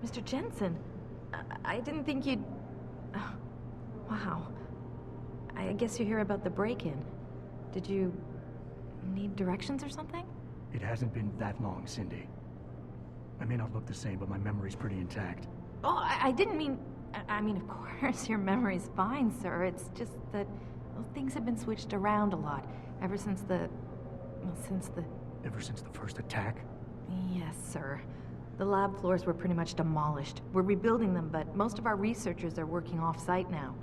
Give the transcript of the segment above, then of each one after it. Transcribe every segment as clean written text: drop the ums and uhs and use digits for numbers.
Mr. Jensen, I didn't think you'd... Oh, wow. I guess you're here about the break-in. Did you need directions or something? It hasn't been that long, Cindy. I may not look the same, but my memory's pretty intact. Oh, I didn't mean... I mean, of course, your memory's fine, sir. It's just that, well, things have been switched around a lot ever since the... well, since the... Ever since the first attack? Yes, sir. The lab floors were pretty much demolished. We're rebuilding them, but most of our researchers are working off-site now.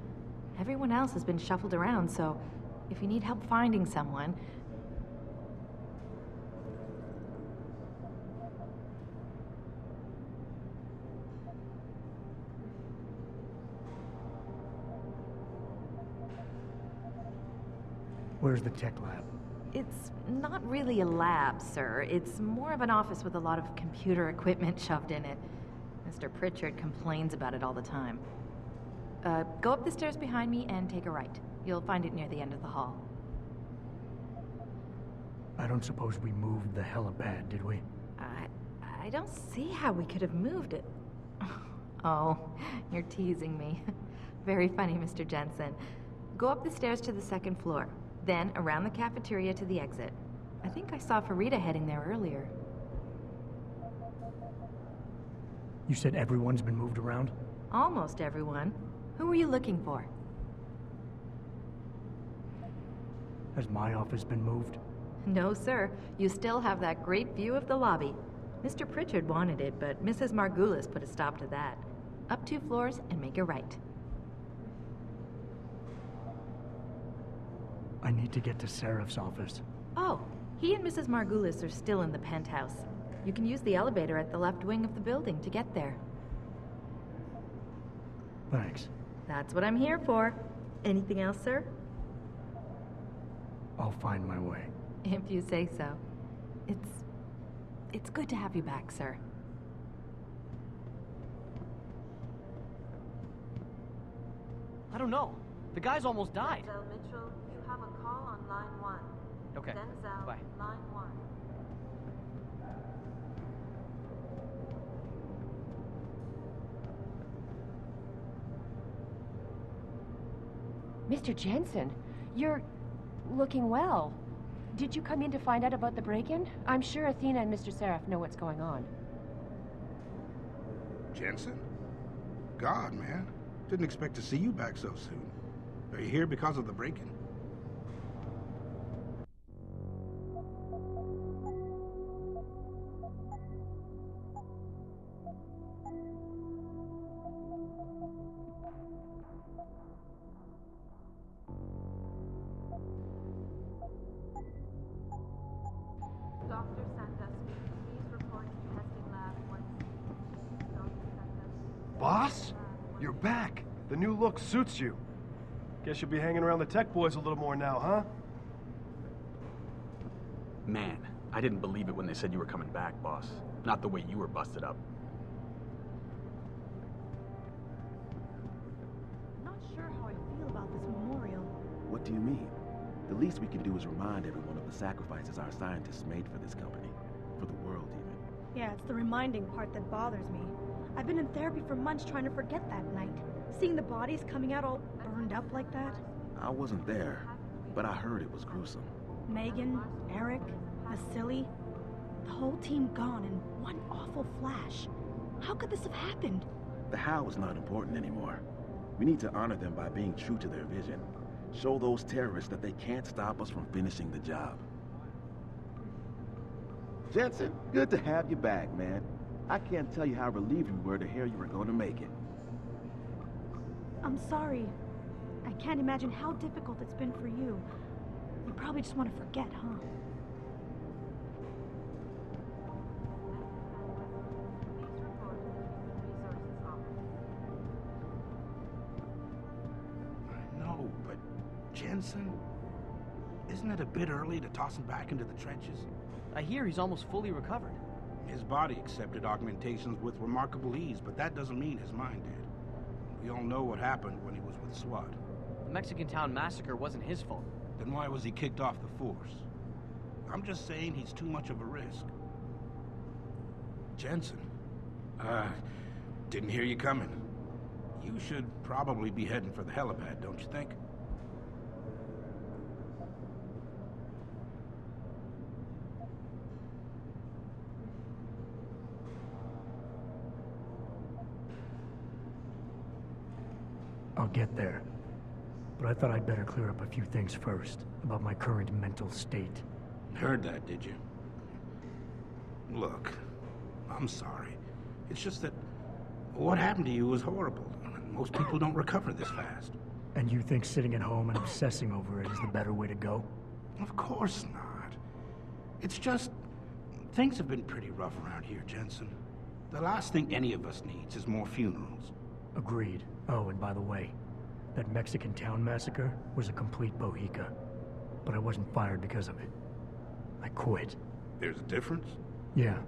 Everyone else has been shuffled around, so if you need help finding someone... Where's the tech lab? It's not really a lab, sir. It's more of an office with a lot of computer equipment shoved in it. Mr. Pritchard complains about it all the time. Go up the stairs behind me and take a right. You'll find it near the end of the hall. I don't suppose we moved the helipad, did we? I don't see how we could have moved it. Oh, you're teasing me. Very funny, Mr. Jensen. Go up the stairs to the second floor. Then around the cafeteria to the exit. I think I saw Farida heading there earlier. You said everyone's been moved around? Almost everyone. Who were you looking for? Has my office been moved? No, sir. You still have that great view of the lobby. Mr. Pritchard wanted it, but Mrs. Margulis put a stop to that. Up 2 floors and make a right. I need to get to Seraph's office. Oh, he and Mrs. Margulis are still in the penthouse. You can use the elevator at the left wing of the building to get there. Thanks. That's what I'm here for. Anything else, sir? I'll find my way. If you say so. It's good to have you back, sir. I don't know. The guy's almost died. Denzel Mitchell, you have a call on line 1. Okay. Denzel, Bye. line 1. Mr. Jensen, you're looking well. Did you come in to find out about the break-in? I'm sure Athena and Mr. Seraph know what's going on. Jensen? God, man. Didn't expect to see you back so soon. Are you here because of the break-in? Dr. Sandusky, please report to testing lab 1C. Dr. Sandusky. Boss? You're back. The new look suits you. Guess you'll be hanging around the tech boys a little more now, huh? Man, I didn't believe it when they said you were coming back, boss. Not the way you were busted up. Not sure how I feel about this memorial. What do you mean? The least we can do is remind everyone of the sacrifices our scientists made for this company. For the world, even. Yeah, it's the reminding part that bothers me. I've been in therapy for months trying to forget that night. Seeing the bodies coming out all burned up like that. I wasn't there, but I heard it was gruesome. Megan, Eric, Vasily, the whole team gone in one awful flash. How could this have happened? The how is not important anymore. We need to honor them by being true to their vision. Show those terrorists that they can't stop us from finishing the job. Jensen, good to have you back, man. I can't tell you how relieved we were to hear you were going to make it. I'm sorry. I can't imagine how difficult it's been for you. You probably just want to forget, huh? Please report to the Resources Office. I know, but Jensen, isn't it a bit early to toss him back into the trenches? I hear he's almost fully recovered. His body accepted augmentations with remarkable ease, but that doesn't mean his mind did. We all know what happened when he was with SWAT. The Mexican town massacre wasn't his fault. Then why was he kicked off the force? I'm just saying he's too much of a risk. Jensen, Didn't hear you coming. You should probably be heading for the helipad, don't you think? I'll get there. But I thought I'd better clear up a few things first, about my current mental state. Heard that, did you? Look, I'm sorry. It's just that what happened to you was horrible. Most people don't recover this fast. And you think sitting at home and obsessing over it is the better way to go? Of course not. It's just, things have been pretty rough around here, Jensen. The last thing any of us needs is more funerals. Agreed. Oh, and by the way, that Mexican town massacre was a complete bohica. But I wasn't fired because of it. I quit. There's a difference? Yeah,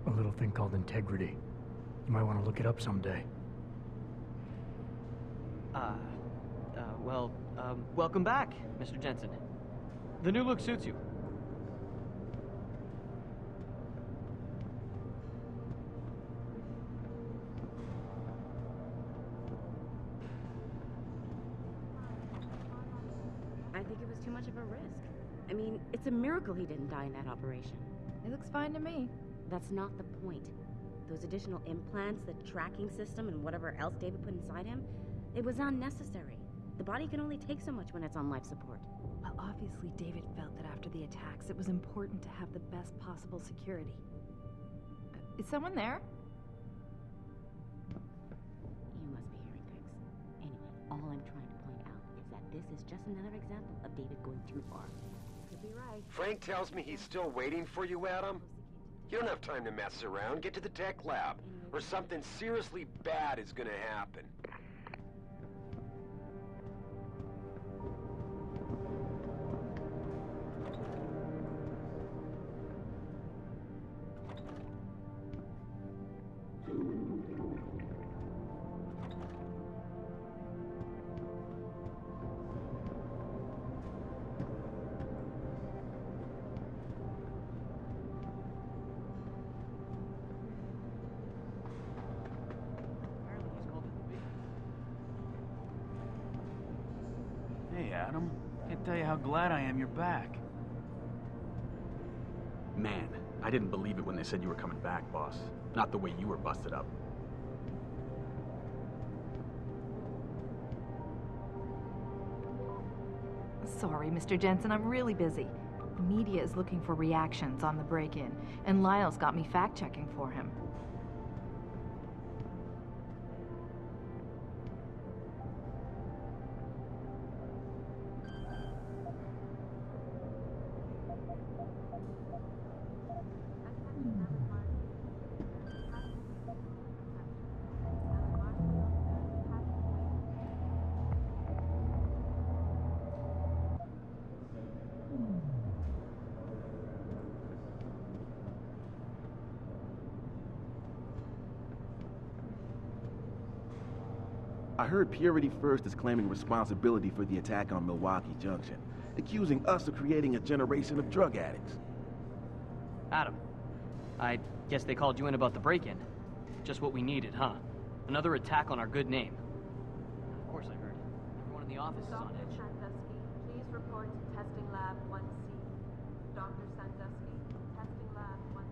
a little thing called integrity. You might want to look it up someday. Welcome back, Mr. Jensen. The new look suits you. I think it was too much of a risk. I mean, it's a miracle he didn't die in that operation. It looks fine to me. That's not the point. Those additional implants, the tracking system, and whatever else David put inside him, it was unnecessary. The body can only take so much when it's on life support. Well, obviously David felt that after the attacks, it was important to have the best possible security. Is someone there? You must be hearing things. Anyway, all I'm trying to point out is that this is just another example of David going too far. Could be right. Frank tells me he's still waiting for you, Adam. You don't have time to mess around. Get to the tech lab, or something seriously bad is gonna happen. Hey, Adam. Can't tell you how glad I am you're back. Man, I didn't believe it when they said you were coming back, boss. Not the way you were busted up. Sorry, Mr. Jensen, I'm really busy. The media is looking for reactions on the break-in, and Lyle's got me fact-checking for him. I heard Purity First is claiming responsibility for the attack on Milwaukee Junction, accusing us of creating a generation of drug addicts. Adam, I guess they called you in about the break-in. Just what we needed, huh? Another attack on our good name. Of course I heard. Everyone in the office is on Dr. edge. Sandusky, please report to Testing Lab 1C. Dr. Sandusky, Testing Lab 1C.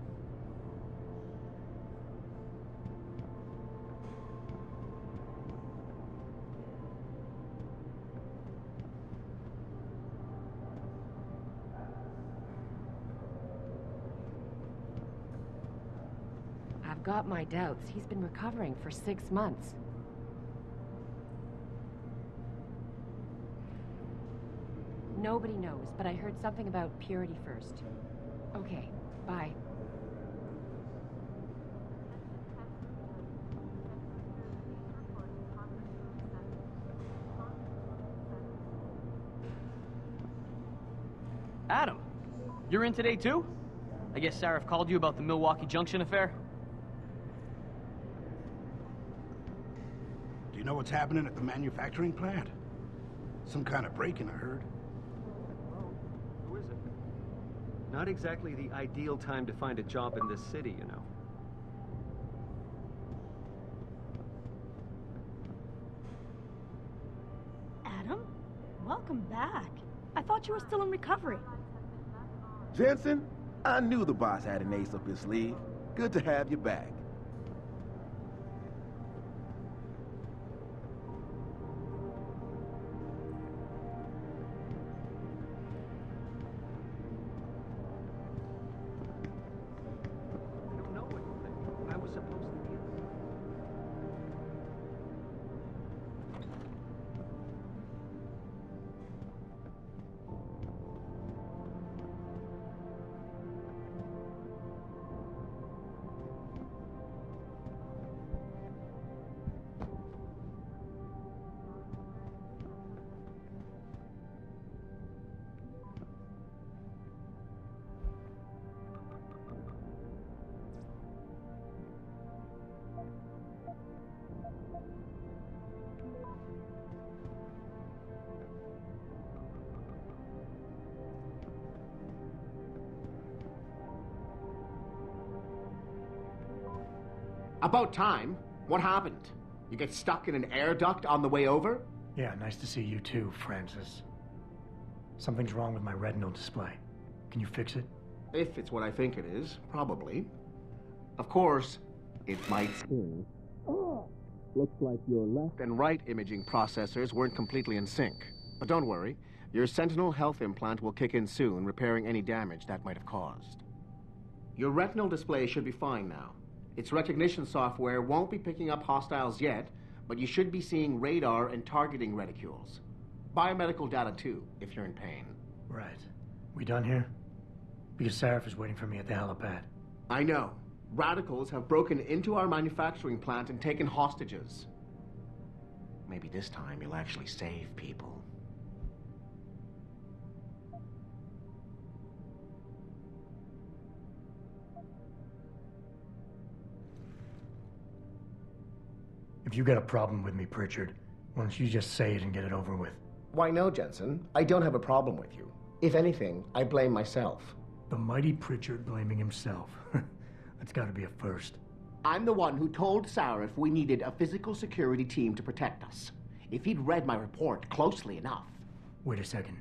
I've got my doubts. He's been recovering for 6 months. Nobody knows, but I heard something about Purity First. Okay, bye. Adam, you're in today too? I guess Sarif called you about the Milwaukee Junction affair? Do you know what's happening at the manufacturing plant? Some kind of break-in, I heard. Who is it? Not exactly the ideal time to find a job in this city, you know. Welcome back. I thought you were still in recovery. Jensen, I knew the boss had an ace up his sleeve. Good to have you back. I don't know what to think. I was supposed to be. About time. What happened? You get stuck in an air duct on the way over? Yeah, nice to see you too, Francis. Something's wrong with my retinal display. Can you fix it? If it's what I think it is, probably. Of course, it might still. Looks like your left and right imaging processors weren't completely in sync. But don't worry, your Sentinel health implant will kick in soon, repairing any damage that might have caused. Your retinal display should be fine now. Its recognition software won't be picking up hostiles yet, but you should be seeing radar and targeting reticules. Biomedical data too, if you're in pain. Right. We done here? Because Sarif is waiting for me at the helipad. I know. Radicals have broken into our manufacturing plant and taken hostages. Maybe this time you'll actually save people. If you got a problem with me, Pritchard, why don't you just say it and get it over with? Why no, Jensen. I don't have a problem with you. If anything, I blame myself. The mighty Pritchard blaming himself. That's gotta be a first. I'm the one who told Sarif we needed a physical security team to protect us. If he'd read my report closely enough. Wait a second.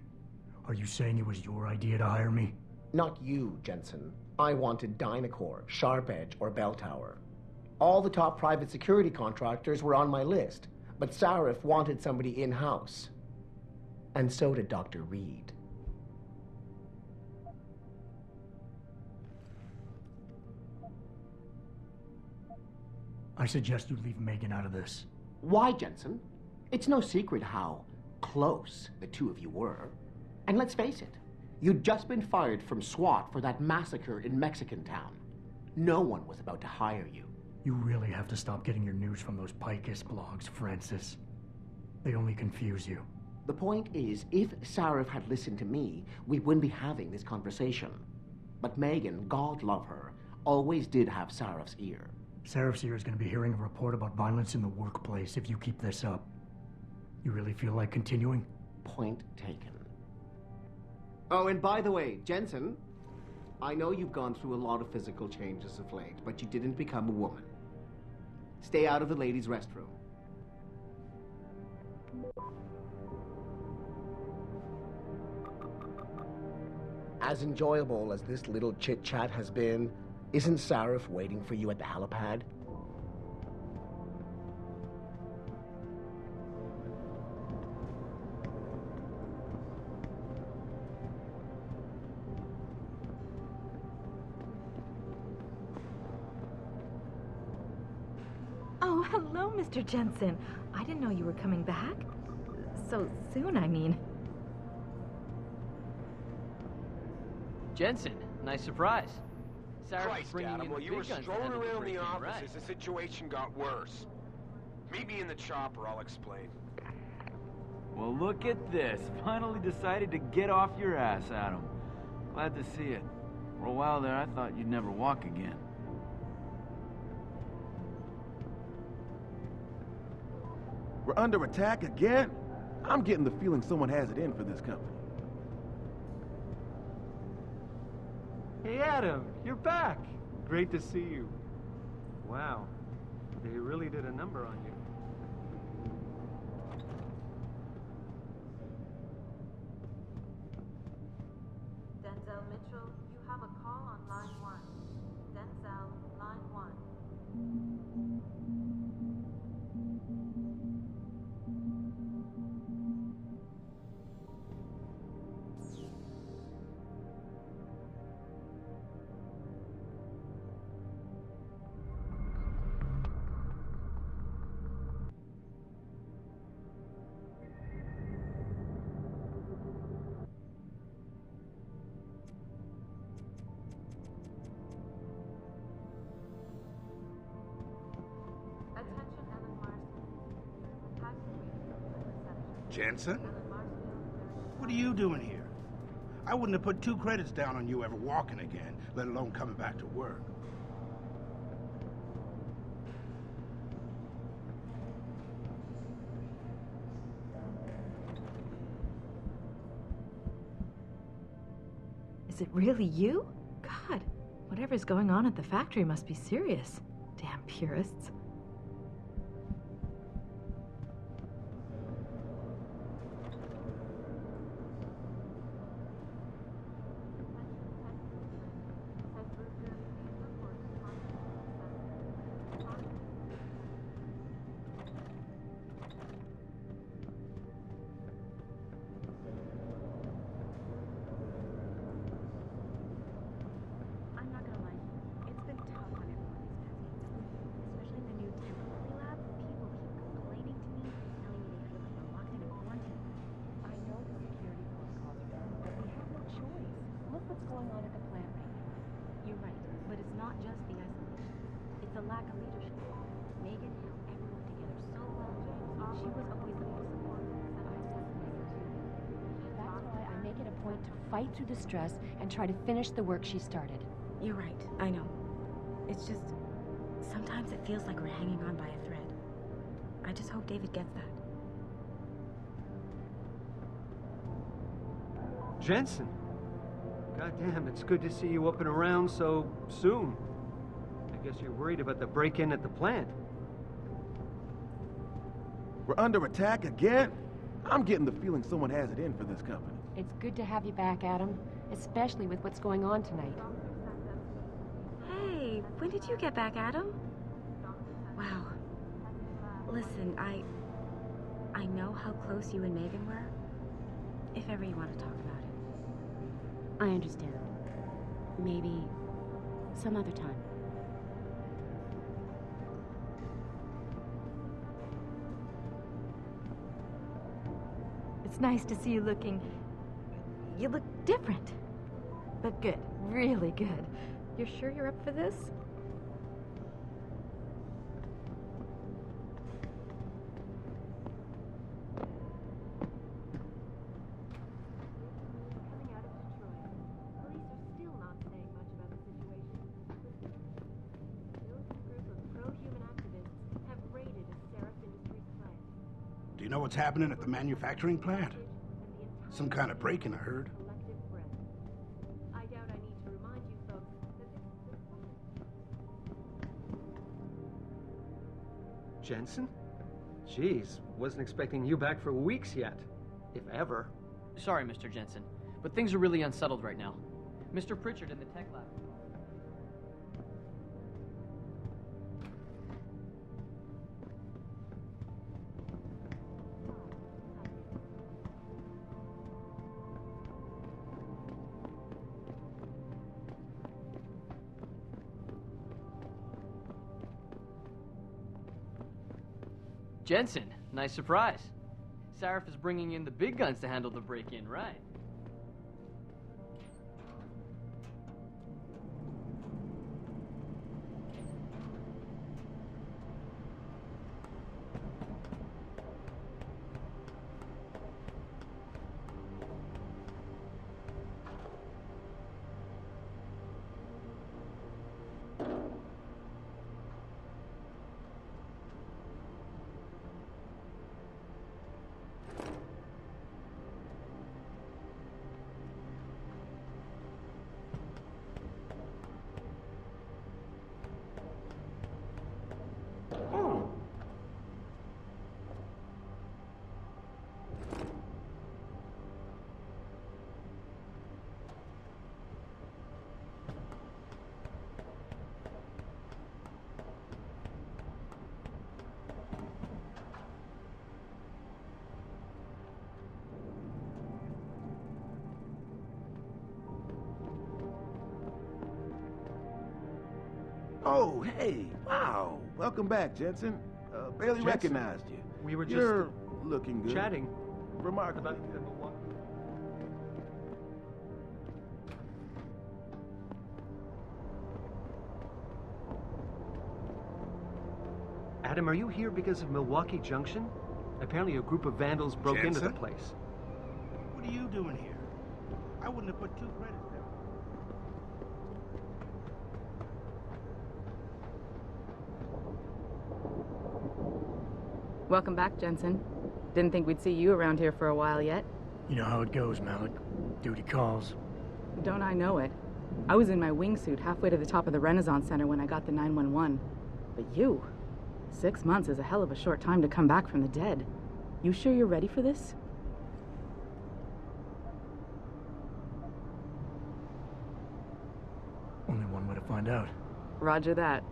Are you saying it was your idea to hire me? Not you, Jensen. I wanted Dynacore, Sharp Edge, or Bell Tower. All the top private security contractors were on my list, but Sarif wanted somebody in-house. And so did Dr. Reed. I suggest you leave Megan out of this. Why, Jensen? It's no secret how close the two of you were. And let's face it, you'd just been fired from SWAT for that massacre in Mexican Town. No one was about to hire you. You really have to stop getting your news from those Picus blogs, Francis. They only confuse you. The point is, if Sarif had listened to me, we wouldn't be having this conversation. But Megan, God love her, always did have Sarif's ear. Sarif's ear is going to be hearing a report about violence in the workplace if you keep this up. You really feel like continuing? Point taken. Oh, and by the way, Jensen, I know you've gone through a lot of physical changes of late, but you didn't become a woman. Stay out of the ladies' restroom. As enjoyable as this little chit-chat has been, isn't Sarif waiting for you at the helipad? Oh, hello, Mr. Jensen. I didn't know you were coming back. So soon, I mean. Jensen, nice surprise. Sarah Christ, Adam, while you were strolling around the offices, the situation got worse. Meet me in the chopper, I'll explain. Well, look at this. Finally decided to get off your ass, Adam. Glad to see it. For a while there, I thought you'd never walk again. We're under attack again? I'm getting the feeling someone has it in for this company. Hey, Adam, you're back. Great to see you. Wow, they really did a number on you. Jensen? What are you doing here? I wouldn't have put 2 credits down on you ever walking again, let alone coming back to work. Is it really you? God, whatever's going on at the factory must be serious. Damn purists. I'm not gonna lie, it's been tough on everyone these past weeks. Especially in the new temporary lab, people keep complaining to me, telling me they feel like they're locked in a quarantine. I know the security protocols are tough, but we have no choice. Look what's going on at the plant right now. You're right, but it's not just the isolation. It's a lack of leadership. Megan held everyone together so well. She was always the most supportive. That's why I make it a point to fight through the stress and try to finish the work she started. You're right, I know. It's just, sometimes it feels like we're hanging on by a thread. I just hope David gets that. Jensen! Goddamn, it's good to see you up and around so soon. I guess you're worried about the break-in at the plant. We're under attack again? I'm getting the feeling someone has it in for this company. It's good to have you back, Adam, especially with what's going on tonight. Hey, when did you get back, Adam? Wow. Listen, I know how close you and Megan were. If ever you want to talk about it. I understand. Maybe some other time. It's nice to see you looking... You look different. But good. Really good. You're sure you're up for this? Coming out of Detroit, police are still not saying much about the situation. A militant group of pro-human activists have raided a Seraph Industries plant. Do you know what's happening at the manufacturing plant? Some kind of break-in, I heard. Collective breath. I doubt I need to remind you folks that this is the Jensen? Jeez, wasn't expecting you back for weeks yet. If ever. Sorry, Mr. Jensen, but things are really unsettled right now. Mr. Pritchard in the tech lab. Jensen, nice surprise. Sarif is bringing in the big guns to handle the break-in, right? Oh, hey, wow. Welcome back, Jensen. Barely Jensen, recognized you. We were You're just looking good. chatting Remarkable. about the Milwaukee. Adam, are you here because of Milwaukee Junction? Apparently a group of vandals broke into the Jensen? place. What are you doing here? I wouldn't have put 2 credits there. Welcome back, Jensen. Didn't think we'd see you around here for a while yet. You know how it goes, Malik. Duty calls. Don't I know it? I was in my wingsuit halfway to the top of the Renaissance Center when I got the 911. But you? 6 months is a hell of a short time to come back from the dead. You sure you're ready for this? Only one way to find out. Roger that.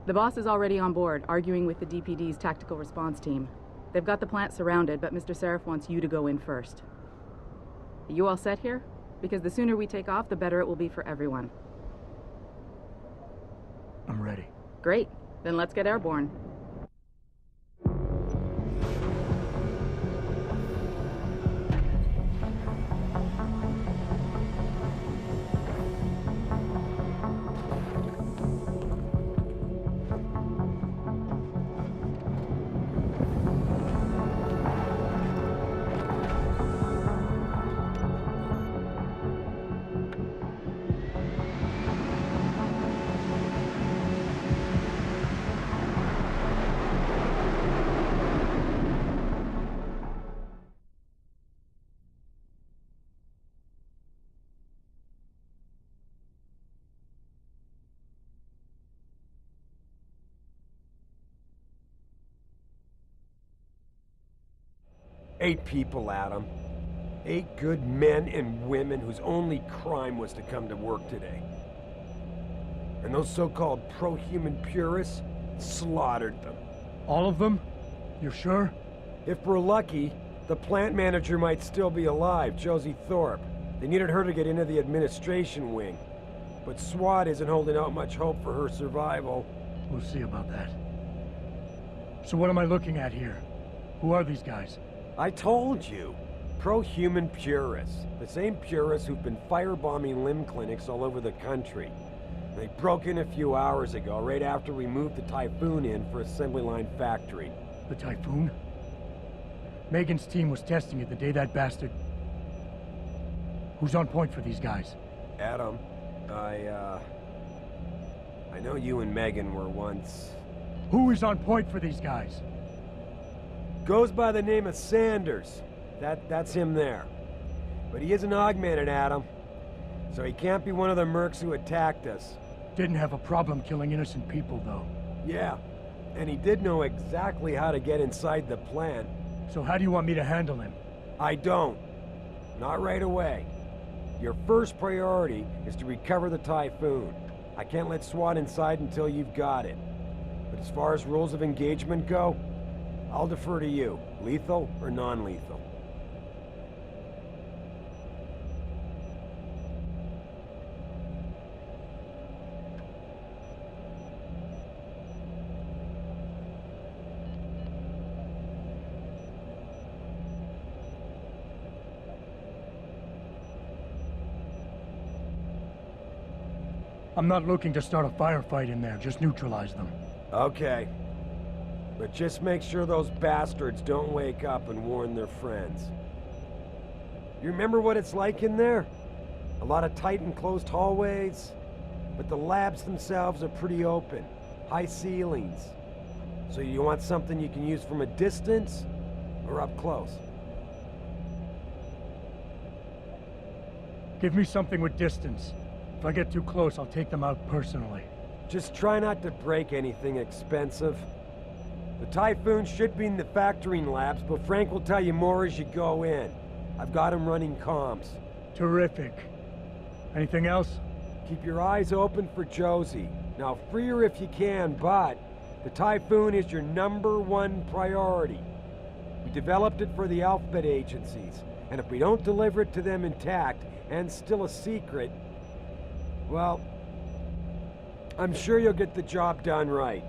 The boss is already on board, arguing with the DPD's tactical response team. They've got the plant surrounded, but Mr. Seraph wants you to go in first. Are you all set here? Because the sooner we take off, the better it will be for everyone. I'm ready. Great. Then let's get airborne. Eight people, Adam. 8 good men and women whose only crime was to come to work today. And those so-called pro-human purists slaughtered them. All of them? You're sure? If we're lucky, the plant manager might still be alive, Josie Thorpe. They needed her to get into the administration wing. But SWAT isn't holding out much hope for her survival. We'll see about that. So what am I looking at here? Who are these guys? I told you. Pro-human purists. The same purists who've been firebombing limb clinics all over the country. They broke in a few hours ago, right after we moved the Typhoon in for assembly line factory. The Typhoon? Megan's team was testing it the day that bastard... Who's on point for these guys? Adam, I know you and Megan were once... Who is on point for these guys? Goes by the name of Sanders. That's him there. But he isn't augmented, Adam. So he can't be one of the mercs who attacked us. Didn't have a problem killing innocent people, though. Yeah, and he did know exactly how to get inside the plant. So how do you want me to handle him? I don't. Not right away. Your first priority is to recover the Typhoon. I can't let SWAT inside until you've got it. But as far as rules of engagement go, I'll defer to you. Lethal or non-lethal? I'm not looking to start a firefight in there, just neutralize them. Okay. But just make sure those bastards don't wake up and warn their friends. You remember what it's like in there? A lot of tight and closed hallways, but the labs themselves are pretty open. High ceilings. So you want something you can use from a distance or up close? Give me something with distance. If I get too close, I'll take them out personally. Just try not to break anything expensive. The Typhoon should be in the factoring labs, but Frank will tell you more as you go in. I've got him running comms. Terrific. Anything else? Keep your eyes open for Josie. Now, free her if you can, but the Typhoon is your #1 priority. We developed it for the alphabet agencies, and if we don't deliver it to them intact and still a secret, well, I'm sure you'll get the job done right.